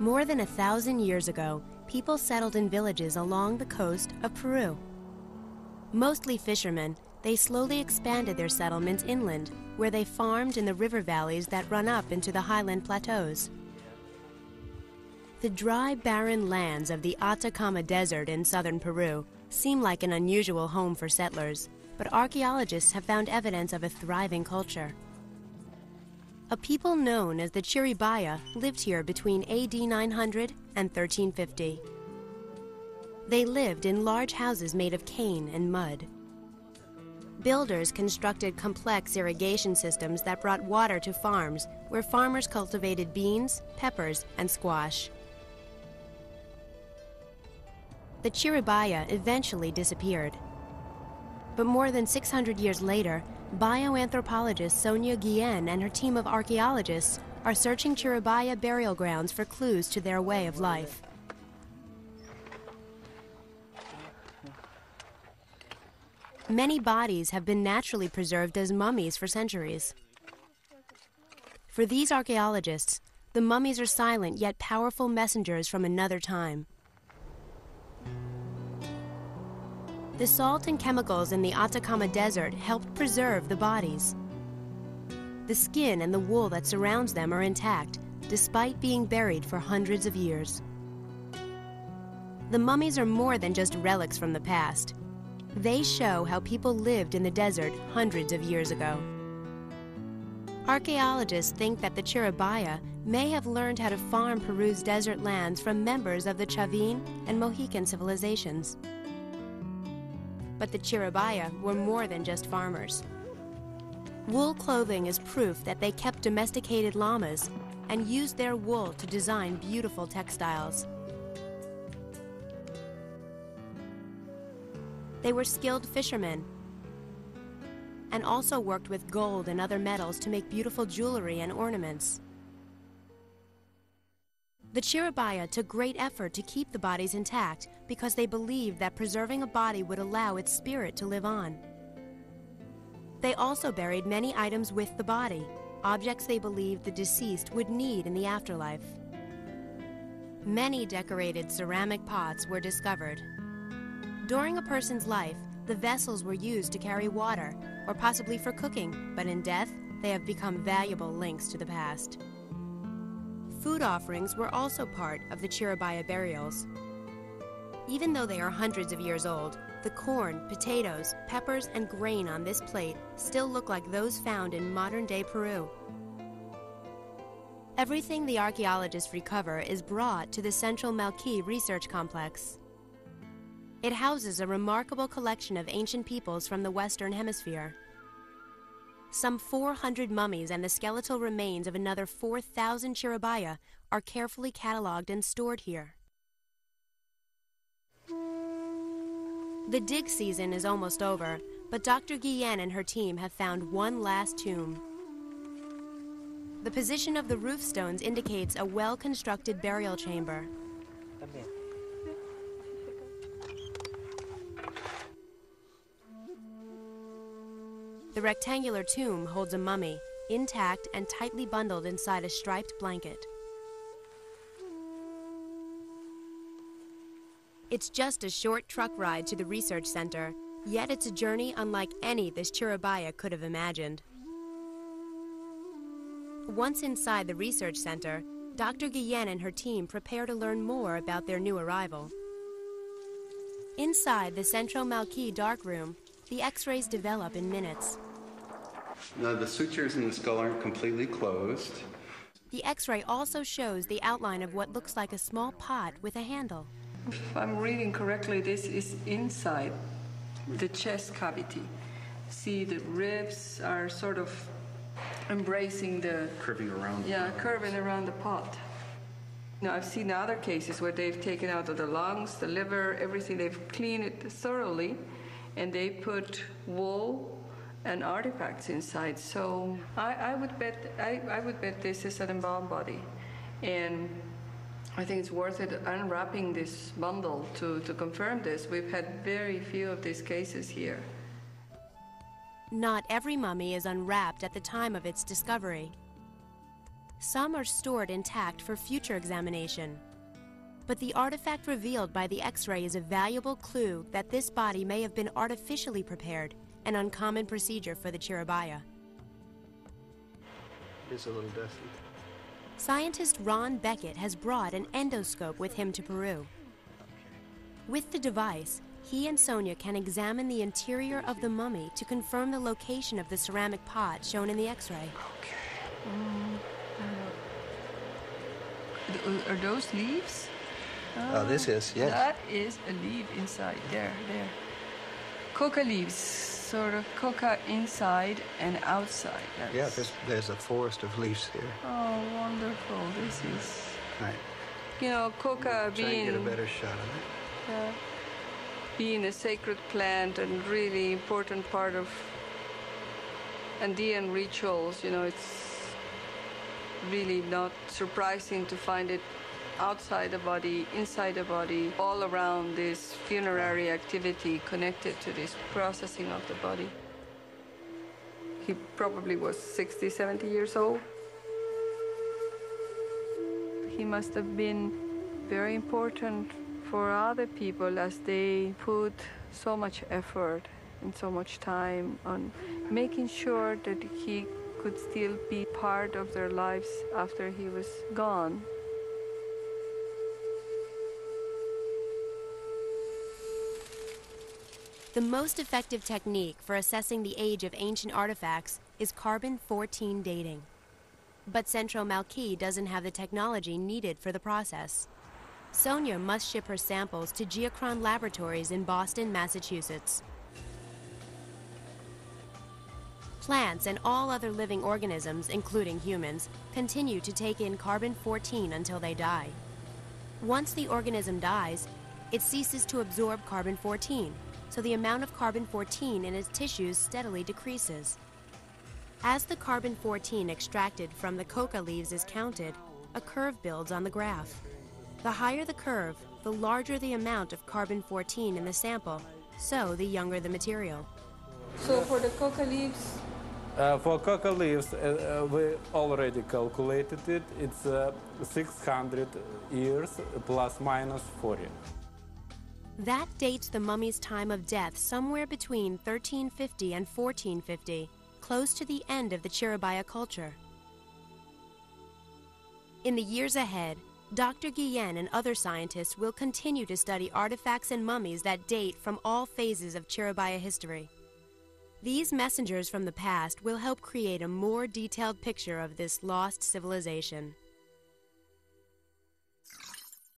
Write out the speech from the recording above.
More than 1,000 years ago, people settled in villages along the coast of Peru. Mostly fishermen, they slowly expanded their settlements inland, where they farmed in the river valleys that run up into the highland plateaus. The dry, barren lands of the Atacama Desert in southern Peru seem like an unusual home for settlers, but archaeologists have found evidence of a thriving culture. A people known as the Chiribaya lived here between AD 900 and 1350. They lived in large houses made of cane and mud. Builders constructed complex irrigation systems that brought water to farms where farmers cultivated beans, peppers, and squash. The Chiribaya eventually disappeared. But more than 600 years later, bioanthropologist Sonia Guillen and her team of archaeologists are searching Chiribaya burial grounds for clues to their way of life. Many bodies have been naturally preserved as mummies for centuries. For these archaeologists, the mummies are silent yet powerful messengers from another time. The salt and chemicals in the Atacama Desert helped preserve the bodies. The skin and the wool that surrounds them are intact, despite being buried for hundreds of years. The mummies are more than just relics from the past. They show how people lived in the desert hundreds of years ago. Archaeologists think that the Chiribaya may have learned how to farm Peru's desert lands from members of the Chavin and Mohican civilizations. But the Chiribaya were more than just farmers. Wool clothing is proof that they kept domesticated llamas and used their wool to design beautiful textiles. They were skilled fishermen and also worked with gold and other metals to make beautiful jewelry and ornaments. The Chiribaya took great effort to keep the bodies intact because they believed that preserving a body would allow its spirit to live on. They also buried many items with the body, objects they believed the deceased would need in the afterlife. Many decorated ceramic pots were discovered. During a person's life, the vessels were used to carry water, or possibly for cooking, but in death, they have become valuable links to the past. Food offerings were also part of the Chiribaya burials. Even though they are hundreds of years old, the corn, potatoes, peppers, and grain on this plate still look like those found in modern-day Peru. Everything the archaeologists recover is brought to the Central Malqui Research Complex. It houses a remarkable collection of ancient peoples from the Western Hemisphere. Some 400 mummies and the skeletal remains of another 4,000 Chiribaya are carefully cataloged and stored here. The dig season is almost over, but Dr. Guillen and her team have found one last tomb. The position of the roof stones indicates a well-constructed burial chamber. The rectangular tomb holds a mummy, intact and tightly bundled inside a striped blanket. It's just a short truck ride to the research center, yet it's a journey unlike any this Chiribaya could have imagined. Once inside the research center, Dr. Guillen and her team prepare to learn more about their new arrival. Inside the Central Malqui darkroom, the X-rays develop in minutes. Now, the sutures in the skull aren't completely closed. The X-ray also shows the outline of what looks like a small pot with a handle. If I'm reading correctly, this is inside the chest cavity. See, the ribs are sort of embracing the... Curving around. Yeah, curving around the pot. Now, I've seen other cases where they've taken out the lungs, the liver, everything. They've cleaned it thoroughly, and they put wool and artifacts inside. So I would bet this is an embalmed body, and I think it's worth it unwrapping this bundle to confirm this. We've had very few of these cases here. Not every mummy is unwrapped at the time of its discovery. Some are stored intact for future examination. But the artifact revealed by the X-ray is a valuable clue that this body may have been artificially prepared, an uncommon procedure for the Chiribaya. It's a little dusty. Scientist Ron Beckett has brought an endoscope with him to Peru. With the device, he and Sonia can examine the interior of the mummy to confirm the location of the ceramic pot shown in the X-ray. Are those leaves? This is, yes. That is a leaf inside. There. Coca leaves, sort of coca inside and outside. Yeah, there's a forest of leaves here. Oh, wonderful. This is... Right. You know, coca Try being... and get a better shot of it. Being a sacred plant and really important part of Andean rituals, you know, it's really not surprising to find it outside the body, inside the body, all around this funerary activity connected to this processing of the body. He probably was 60, 70 years old. He must have been very important for other people as they put so much effort and so much time on making sure that he could still be part of their lives after he was gone. The most effective technique for assessing the age of ancient artifacts is carbon-14 dating. But Centro Malqui doesn't have the technology needed for the process. Sonia must ship her samples to Geochron Laboratories in Boston, Massachusetts. Plants and all other living organisms, including humans, continue to take in carbon-14 until they die. Once the organism dies, it ceases to absorb carbon-14, so the amount of carbon-14 in its tissues steadily decreases. As the carbon-14 extracted from the coca leaves is counted, a curve builds on the graph. The higher the curve, the larger the amount of carbon-14 in the sample, so the younger the material. So for the coca leaves? For coca leaves, we already calculated it. It's 600 years plus minus 40. That dates the mummy's time of death somewhere between 1350 and 1450, close to the end of the Chiribaya culture. In the years ahead, Dr. Guillen and other scientists will continue to study artifacts and mummies that date from all phases of Chiribaya history. These messengers from the past will help create a more detailed picture of this lost civilization.